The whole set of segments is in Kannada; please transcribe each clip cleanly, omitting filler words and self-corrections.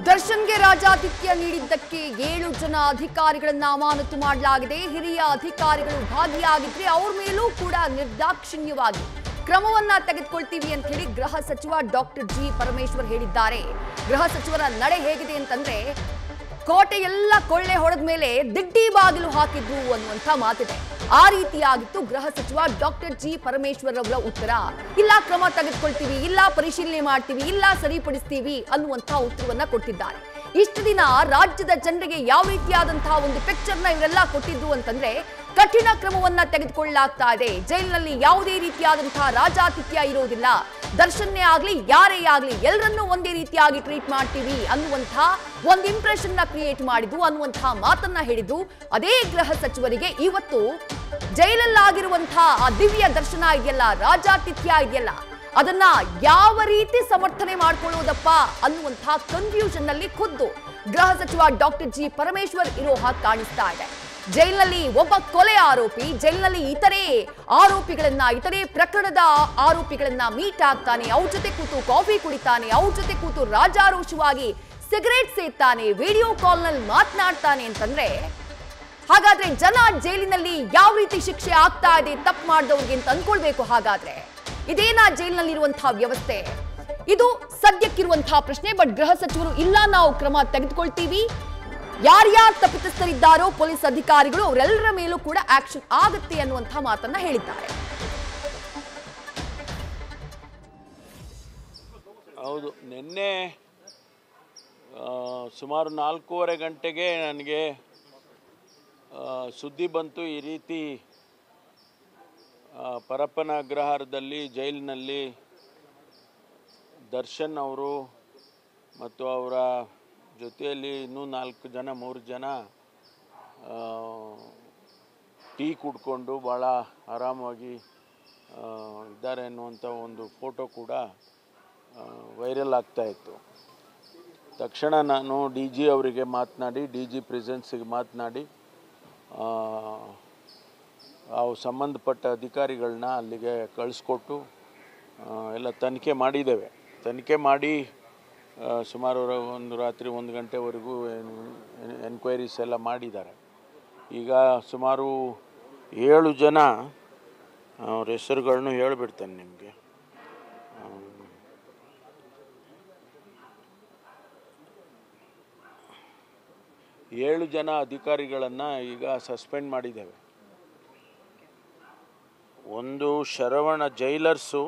ದರ್ಶನ್ಗೆ ರಾಜಾತಿಥ್ಯ ನೀಡಿದ್ದಕ್ಕೆ 7 ಜನ ಅಧಿಕಾರಿಗಳನ್ನ ಅಮಾನತು ಮಾಡಲಾಗಿದೆ. ಹಿರಿಯ ಅಧಿಕಾರಿಗಳು ಭಾಗಿಯಾಗಿದ್ರೆ ಅವರ ಮೇಲೂ ಕೂಡ ನಿರ್ದಾಕ್ಷಿಣ್ಯವಾಗಿ ಕ್ರಮವನ್ನ ತೆಗೆದುಕೊಳ್ಳುತ್ತೀವಿ ಅಂತ ಹೇಳಿ ಗೃಹ ಸಚಿವ ಡಾಕ್ಟರ್ ಜಿ ಪರಮೇಶ್ವರ್ ಹೇಳಿದ್ದಾರೆ. ಗೃಹ ಸಚಿವರ ನಡೆ ಹೇಗಿದೆ ಅಂತಂದ್ರೆ ಕೋಟೆ ಎಲ್ಲ ಕೊಳ್ಳೆ ಹೊಡೆದ ಮೇಲೆ ದಿಡ್ಡಿ ಬಾಗಿಲು ಹಾಕಿದ್ರು ಅನ್ನುವಂತ ಮಾತಿದೆ. ಆ ರೀತಿಯಾಗಿತ್ತು ಗೃಹ ಸಚಿವ ಡಾಕ್ಟರ್ ಜಿ ಪರಮೇಶ್ವರ್ ಅವರ ಉತ್ತರ. ಇಲ್ಲ ಕ್ರಮ ತೆಗೆದುಕೊಳ್ತೀವಿ, ಇಲ್ಲ ಪರಿಶೀಲನೆ ಮಾಡ್ತೀವಿ, ಇಲ್ಲ ಸರಿಪಡಿಸ್ತೀವಿ ಅನ್ನುವಂತ ಉತ್ತರವನ್ನ ಕೊಟ್ಟಿದ್ದಾರೆ. ಇಷ್ಟು ದಿನ ರಾಜ್ಯದ ಜನರಿಗೆ ಯಾವ ರೀತಿಯಾದಂತಹ ಒಂದು ಪಿಕ್ಚರ್ನ ಇವರೆಲ್ಲ ಕೊಟ್ಟಿದ್ದು ಅಂತಂದ್ರೆ ಕಠಿಣ ಕ್ರಮವನ್ನ ತೆಗೆದುಕೊಳ್ಳಲಾಗ್ತಾ ಇದೆ. ಜೈಲಿನಲ್ಲಿ ಯಾವುದೇ ರೀತಿಯಾದಂತಹ ರಾಜಾತಿಥ್ಯ ಇರೋದಿಲ್ಲ. ದರ್ಶನ್ನೇ ಆಗ್ಲಿ ಯಾರೇ ಆಗ್ಲಿ ಎಲ್ಲರನ್ನೂ ಒಂದೇ ರೀತಿಯಾಗಿ ಟ್ರೀಟ್ ಮಾಡ್ತೀವಿ ಅನ್ನುವಂತಹ ಒಂದು ಇಂಪ್ರೆಷನ್ ನ ಕ್ರಿಯೇಟ್ ಮಾಡಿದ್ದು ಅನ್ನುವಂತಹ ಮಾತನ್ನ ಹೇಳಿದ್ದು ಅದೇ ಗೃಹ ಸಚಿವರಿಗೆ ಇವತ್ತು ಜೈಲಲ್ಲಾಗಿರುವಂತಹ ಆ ದಿವ್ಯ ದರ್ಶನ ಇದೆಯಲ್ಲ, ರಾಜಾತಿಥ್ಯ ಇದೆಯಲ್ಲ, ಅದನ್ನ ಯಾವ ರೀತಿ ಸಮರ್ಥನೆ ಮಾಡ್ಕೊಳ್ಳೋದಪ್ಪ ಅನ್ನುವಂತಹ ಕನ್ಫ್ಯೂಷನ್ ನಲ್ಲಿ ಖುದ್ದು ಗೃಹ ಸಚಿವ ಡಾಕ್ಟರ್ ಜಿ ಪರಮೇಶ್ವರ್ ಇರೋ ಹಾಗೆ ಕಾಣಿಸ್ತಾ ಇದೆ. ಜೈಲಿನಲ್ಲಿ ಒಬ್ಬ ಕೊಲೆ ಆರೋಪಿ ಜೈಲಿನಲ್ಲಿ ಇತರೆ ಆರೋಪಿಗಳನ್ನ, ಇತರೆ ಪ್ರಕರಣದ ಆರೋಪಿಗಳನ್ನ ಮೀಟ್ ಆಗ್ತಾನೆ, ಅವ್ರ ಜೊತೆ ಕೂತು ಕಾಫಿ ಕುಡಿತಾನೆ, ಅವ್ರ ಜೊತೆ ಕೂತು ರಾಜಾರೋಷವಾಗಿ ಸಿಗರೇಟ್ ಸೇತಾನೆ, ವಿಡಿಯೋ ಕಾಲ್ ನಲ್ಲಿ ಮಾತನಾಡ್ತಾನೆ ಅಂತಂದ್ರೆ ಹಾಗಾದ್ರೆ ಜನ ಜೈಲಿನಲ್ಲಿ ಯಾವ ರೀತಿ ಶಿಕ್ಷೆ ಆಗ್ತಾ ಇದೆ ತಪ್ಪು ಮಾಡಿದವ್ರಿಗೆ ಅಂತ ಅನ್ಕೊಳ್ಬೇಕು. ಹಾಗಾದ್ರೆ ಇದೇನಾ ಜೈಲಿನಲ್ಲಿರುವಂತಹ ವ್ಯವಸ್ಥೆ? ಇದು ಸದ್ಯಕ್ಕಿರುವಂತಹ ಪ್ರಶ್ನೆ. ಬಟ್ ಗೃಹ ಸಚಿವರು ಇಲ್ಲ, ನಾವು ಕ್ರಮ ತೆಗೆದುಕೊಳ್ತೀವಿ, ಯಾರ್ಯಾರು ತಪ್ಪಿತಸ್ಥರಿದ್ದಾರೋ ಪೊಲೀಸ್ ಅಧಿಕಾರಿಗಳು ಅವರೆಲ್ಲರ ಮೇಲೂ ಕೂಡ ಆಕ್ಷನ್ ಆಗುತ್ತೆ ಅನ್ನುವಂತಹ ಮಾತನ್ನ ಹೇಳಿದ್ದಾರೆ. ಹೌದು, ನಿನ್ನೆ ಸುಮಾರು 4:15 ಗಂಟೆಗೆ ನನಗೆ ಸುದ್ದಿ ಬಂತು. ಈ ರೀತಿ ಪರಪ್ಪನ ಅಗ್ರಹಾರದಲ್ಲಿ ಜೈಲಿನಲ್ಲಿ ದರ್ಶನ್ ಅವರು ಮತ್ತು ಅವರ ಜೊತೆಯಲ್ಲಿ ಇನ್ನೂ 3 ಜನ ಟೀ ಕುಡ್ಕೊಂಡು ಭಾಳ ಆರಾಮಾಗಿ ಇದ್ದಾರೆ ಅನ್ನುವಂಥ ಒಂದು ಫೋಟೋ ಕೂಡ ವೈರಲ್ ಆಗ್ತಾಯಿತ್ತು. ತಕ್ಷಣ ನಾನು DG ಅವರಿಗೆ ಮಾತನಾಡಿ, DG ಪ್ರೆಸೆನ್ಸಿಗೆ ಮಾತನಾಡಿ ಅವು ಸಂಬಂಧಪಟ್ಟ ಅಧಿಕಾರಿಗಳನ್ನ ಅಲ್ಲಿಗೆ ಕಳಿಸ್ಕೊಟ್ಟು ಎಲ್ಲ ತನಿಖೆ ಮಾಡಿದ್ದೇವೆ. ತನಿಖೆ ಮಾಡಿ ಸುಮಾರು ಒಂದು ರಾತ್ರಿ 1 ಗಂಟೆವರೆಗೂ ಎನ್ಕ್ವೈರೀಸ್ ಎಲ್ಲ ಮಾಡಿದ್ದಾರೆ. ಈಗ ಸುಮಾರು 7 ಜನ, ಅವ್ರ ಹೆಸರುಗಳನ್ನು ಹೇಳಿಬಿಡ್ತೇನೆ ನಿಮಗೆ. 7 ಜನ ಅಧಿಕಾರಿಗಳನ್ನು ಈಗ ಸಸ್ಪೆಂಡ್ ಮಾಡಿದ್ದೇವೆ. ಒಂದು Sharavana jailers,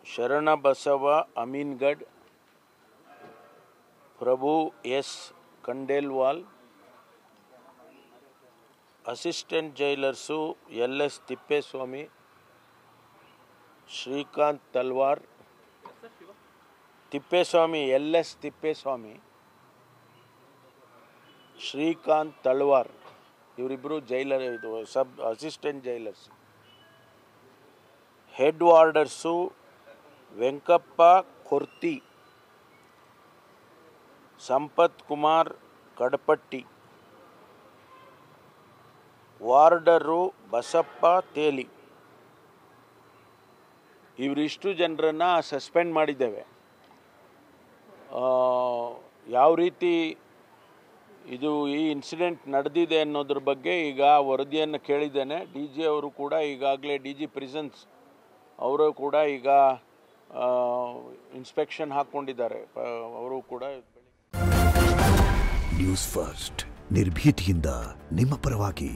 Sharanabasava Amingad, Prabhu S Khandelwal. Assistant jailers LS Thippeswamy, Srikanth Talwar, Thippeswamy LS Thippeswamy, Srikanth Talwar, ಇವರಿಬ್ಬರು ಜೈಲರ್, ಇದು sub assistant jailers. Head warders Venkappa Korti, Sampath Kumar Kadapatti, warder Basappa Teli. ಇವರಿಷ್ಟು ಜನರನ್ನು ಸಸ್ಪೆಂಡ್ ಮಾಡಿದ್ದೇವೆ. ಯಾವ ರೀತಿ ಇದು ಈ ಇನ್ಸಿಡೆಂಟ್ ನಡೆದಿದೆ ಅನ್ನೋದ್ರ ಬಗ್ಗೆ ಈಗ ವರದಿಯನ್ನು ಕೇಳಿದ್ದೇನೆ. DG ಅವರು ಕೂಡ ಈಗಾಗಲೇ DG ಪ್ರಿಸನ್ಸ್ ಅವರು ಕೂಡ ಈಗ ಇನ್ಸ್ಪೆಕ್ಷನ್ ಹಾಕ್ಕೊಂಡಿದ್ದಾರೆ. ಅವರು ಕೂಡ ನ್ಯೂಸ್ ಫಸ್ಟ್ ನಿರ್ಭೀತಿಯಿಂದ ನಿಮ್ಮ ಪರವಾಗಿ.